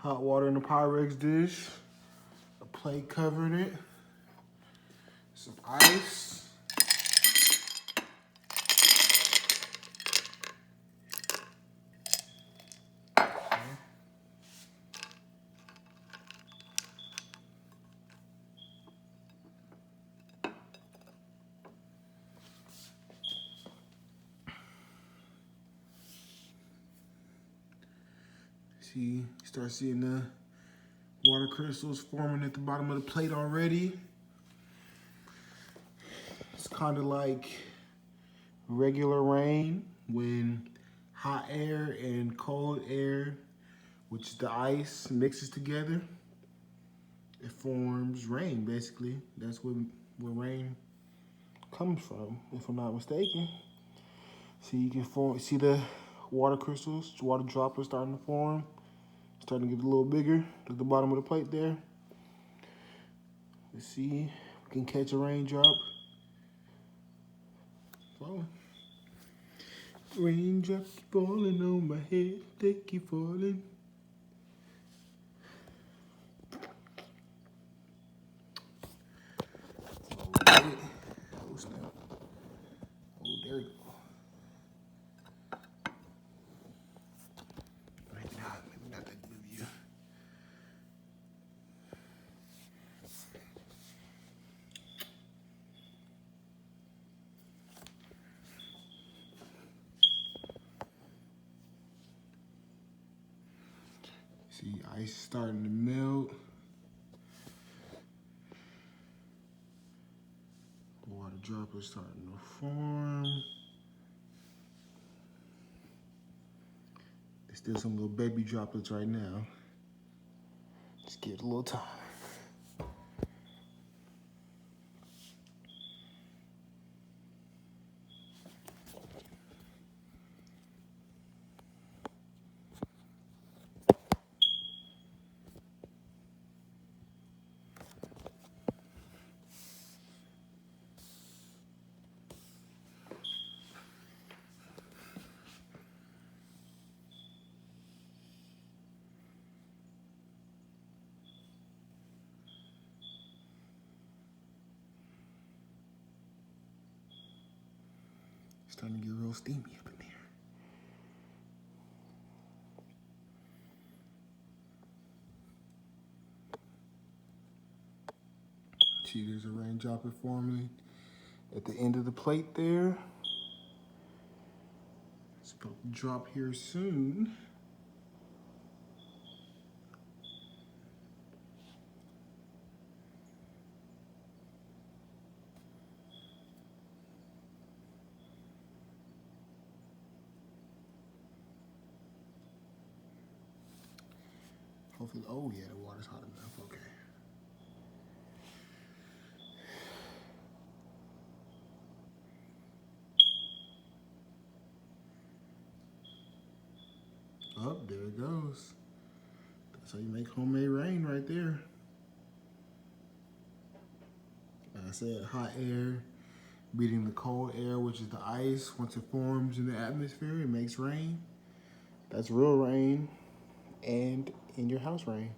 Hot water in the Pyrex dish. A plate covering it. Some ice. See, you start seeing the water crystals forming at the bottom of the plate already. It's kind of like regular rain when hot air and cold air, which is the ice, mixes together. It forms rain, basically. That's where rain comes from, if I'm not mistaken. So you can see the water crystals, water droplets starting to form. Starting to get a little bigger at the bottom of the plate there. Let's see, we can catch a raindrop. Falling. Raindrops keep falling on my head, they keep falling. Oh, snap. Oh, there we go. Maybe not that good view. See, ice starting to melt. Water droplets starting to form. There's still some little baby droplets right now. Just give it a little time. It's starting to get real steamy up in there. See, there's a raindrop forming at the end of the plate there. It's about to drop here soon. Hopefully, oh yeah, the water's hot enough, okay. Oh, there it goes. That's how you make homemade rain right there. Like I said, hot air beating the cold air, which is the ice. Once it forms in the atmosphere, it makes rain. That's real rain and in your house rain.